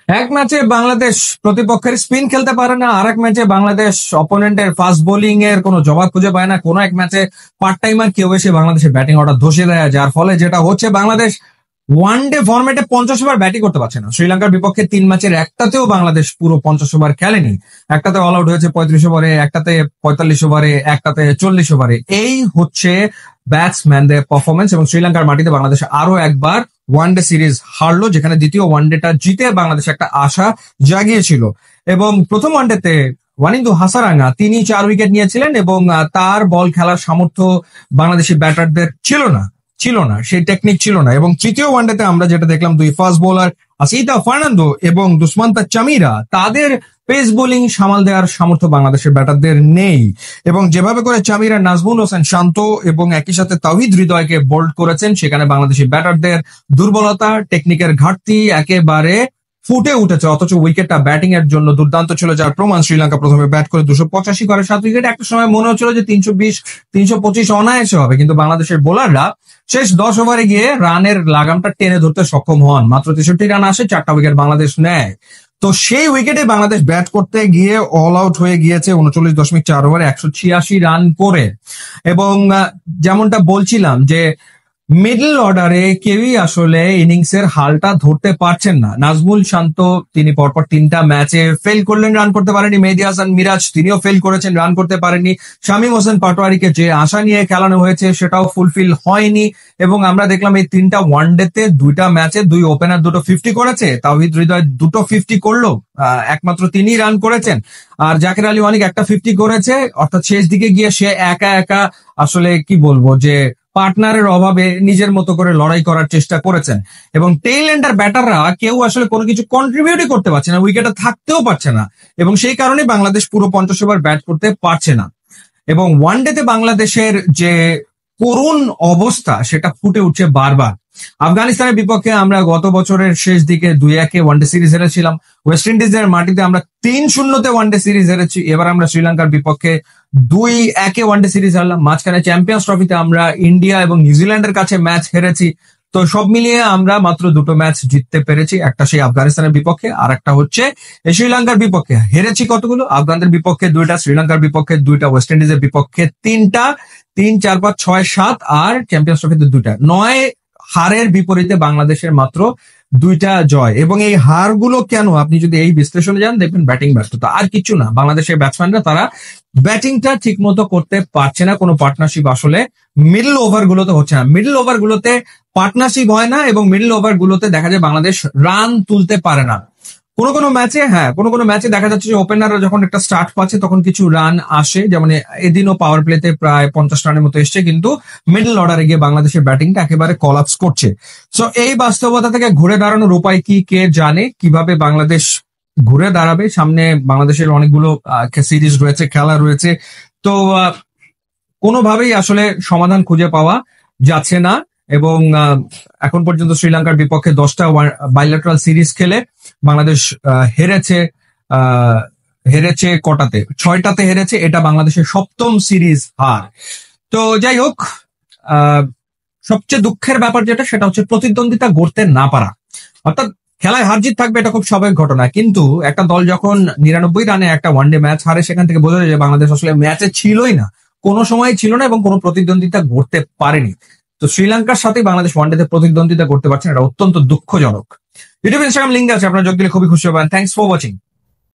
এক ম্যাচে বাংলাদেশ প্রতিপক্ষের স্পিন খেলতে পারে না, আর এক ম্যাচে বাংলাদেশ অপোনেন্টের ফাস্ট বোলিং এর কোনো জবাব খুঁজে পায় না। কোনো এক ম্যাচে পার্ট টাইমার কেউ এসে বাংলাদেশের ব্যাটিং অর্ডার ধসে দেয়, যার ফলে যেটা হচ্ছে বাংলাদেশ ওয়ান ডে ফরম্যাটে 50 ওভার ব্যাটিং করতে পারছে না। শ্রীলঙ্কার বিপক্ষে 3 ম্যাচের একটাতেও বাংলাদেশ পুরো 50 ওভার খেলেনি। একটাতে অল আউট হয়েছে 35 ওভারে, একটাতে 45 ওভারে, একটাতে 40 ওভারে। এই হচ্ছে ব্যাটসম্যানদের পারফরমেন্স। এবং শ্রীলঙ্কার মাটিতে বাংলাদেশ আরো একবার ওয়ানডে সিরিজ হারলো, যেখানে দ্বিতীয় ওয়ানডেটা জিতে বাংলাদেশ একটা আশা জাগিয়েছিল। এবং প্রথম ওয়ানডেতে ওয়ানিন্দু হাসারাঙ্গা তিনি 4 উইকেট নিয়েছিলেন, এবং তার বল খেলার সামর্থ্য বাংলাদেশি ব্যাটারদের ছিল না, সেই টেকনিক ছিল না। এবং তৃতীয় ওয়ানডেতে আমরা যেটা দেখলাম, দুই ফাস্ট বোলার আসিতা ফার্নান্দো এবং দুষ্মান্তা চামিরা, তাদের পেস বোলিং সামাল দেওয়ার সামর্থ্য বাংলাদেশের ব্যাটারদের নেই। এবং যেভাবে করে চামিরা নাজমুল হোসেন শান্ত এবং একই সাথে তাওহিদ হৃদয়কে বোল্ড করেছেন, সেখানে বাংলাদেশি ব্যাটারদের দুর্বলতা, টেকনিকের ঘাটতি একেবারে ফুটে উঠেছে। অথচ উইকেটটা ব্যাটিং এর জন্য দুর্দান্ত ছিল, যার প্রমাণ শ্রীলঙ্কা প্রথমে ব্যাট করে 285 করে 7 উইকেট। একটা সময় মনে হচ্ছিল যে 320-325 অনায়াসে হবে, কিন্তু বাংলাদেশের বোলাররা শেষ 10 ওভারে গিয়ে রানের লাগামটা টেনে ধরতে সক্ষম হন। মাত্র 63 রান আসে, 4টা উইকেট বাংলাদেশ নেয়। তো সেই উইকেটে বাংলাদেশ ব্যাট করতে গিয়ে অল আউট হয়ে গিয়েছে 39.4 ওভারে 186 রান করে। এবং যেমনটা বলছিলাম যে মিডল অর্ডারে কেউই আসলে ইনিংসের হালটা ধরতে পারছেন না। নাজমুল শান্ত তিনি পরপর 3টা ম্যাচে ফেল করলেন, রান করতে পারেনি। মেহেদী হাসান মিরাজ তিনিও ফেল করেছেন, রান করতে পারেননি। শামীম হোসেন পাটোয়ারিকে যে আশা নিয়ে খেলানো হয়েছে সেটাও ফুলফিল হয়নি। এবং আমরা দেখলাম এই 3টা ওয়ানডেতে 2টা ম্যাচে 2 ওপেনার 2টো 50 করেছে। তাওহিদ হৃদয় 2টো 50 করলো, একমাত্র তিনিই রান করেছেন। আর জাকির আলী অনেক একটা 50 করেছে। অর্থাৎ শেষ দিকে গিয়ে সে একা একা আসলে কি বলবো যে পার্টনারের অভাবে নিজের মতো করে লড়াই করার চেষ্টা করেছেন। এবং টেইল এন্ডার ব্যাটাররা কেউ আসলে কোনো কিছু কন্ট্রিবিউটই করতে পারছে না, উইকেটে থাকতেও পারছে না। এবং সেই কারণে বাংলাদেশ পুরো 50 ওভার ব্যাট করতে পারছে না। এবং ওয়ানডেতে বাংলাদেশের যে করুণ অবস্থা সেটা ফুটে উঠছে বারবার। আফগানিস্তানের বিপক্ষে আমরা গত বছরের শেষ দিকে 2-1 ওয়ানডে সিরিজ হেরেছিলাম। ওয়েস্ট ইন্ডিজের মাটিতে আমরা 3-0 ওয়ানডে সিরিজ হেরেছি। এবার আমরা শ্রীলঙ্কার বিপক্ষে 2-1 ওয়ানডে সিরিজ হারলাম। মাঝখানে চ্যাম্পিয়ন্স ট্রফিতে আমরা ইন্ডিয়া এবং নিউজিল্যান্ডের কাছে ম্যাচ হেরেছি। তো সব মিলিয়ে আমরা মাত্র 2টো ম্যাচ জিততে পেরেছি, একটা সেই আফগানিস্তানের বিপক্ষে, আর একটা হচ্ছে এই শ্রীলঙ্কার বিপক্ষে। হেরেছি কতগুলো? আফগানদের বিপক্ষে 2টা, শ্রীলঙ্কার বিপক্ষে 2টা, ওয়েস্ট ইন্ডিজের বিপক্ষে 3টা, 3, 4, 5, 6, 7, আর চ্যাম্পিয়ন্স ট্রফিতে 2টা। 9 হারের বিপরীতে বাংলাদেশের মাত্র 2টা জয়। এবং এই হারগুলো কেন, আপনি যদি এই বিশ্লেষণে যান দেখবেন ব্যাটিং ব্যর্থতা, আর কিছু না। বাংলাদেশের ব্যাটসম্যানরা তারা ব্যাটিংটা ঠিক মতো করতে পারছে না, কোনো পার্টনারশিপ আসলে মিডল ওভার গুলোতে হচ্ছে না। মিডল ওভার গুলোতে পার্টনারশিপ হয় না, এবং মিডল ওভার গুলোতে দেখা যায় বাংলাদেশ রান তুলতে পারে না। কোনো ম্যাচে দেখা যাচ্ছে যে ওপেনাররা যখন একটা স্টার্ট পাচ্ছে তখন কিছু রান আসে, যেমন এদিনও পাওয়ার প্লেতে প্রায় 50 রানের মতো এসছে, কিন্তু মিডল অর্ডারে গিয়ে বাংলাদেশের ব্যাটিংটা একেবারে কলাপস করছে। সো এই বাস্তবতা থেকে ঘুরে দাঁড়ানোর উপায় কি, কে জানে কিভাবে বাংলাদেশ ঘুরে দাঁড়াবে। সামনে বাংলাদেশের অনেকগুলো সিরিজ রয়েছে, খেলা রয়েছে। তো কোনোভাবেই আসলে সমাধান খুঁজে পাওয়া যাচ্ছে না। এবং এখন পর্যন্ত শ্রীলঙ্কার বিপক্ষে 10টা বাইল্যাটারাল সিরিজ খেলে বাংলাদেশ হেরেছে হেরেছে কটাতে? 6টাতে হেরেছে। এটা বাংলাদেশের 7ম সিরিজ হার। তো যাই হোক, সবচেয়ে দুঃখের ব্যাপার যেটা, সেটা হচ্ছে প্রতিদ্বন্দ্বিতা গড়তে না পারা। অর্থাৎ খেলায় হার জিত থাকবে, এটা খুব স্বাভাবিক ঘটনা, কিন্তু একটা দল যখন 99 রানে একটা ওয়ানডে ম্যাচ হারে, সেখান থেকে বোঝা যায় যে বাংলাদেশ আসলে ম্যাচে ছিলই না, কোনো সময় ছিল না, এবং কোনো প্রতিদ্বন্দ্বিতা গড়তে পারেনি। তো শ্রীলঙ্কার সাথে বাংলাদেশ ওয়ানডেতে প্রতিদ্বন্দ্বিতা করতে পারছে না, এটা অত্যন্ত দুঃখজনক। ইউটিউব, ইনস্টাগ্রাম লিঙ্ক আছে, আপনারা যোগ দিলে খুবই খুশি হবেন। Thanks for watching.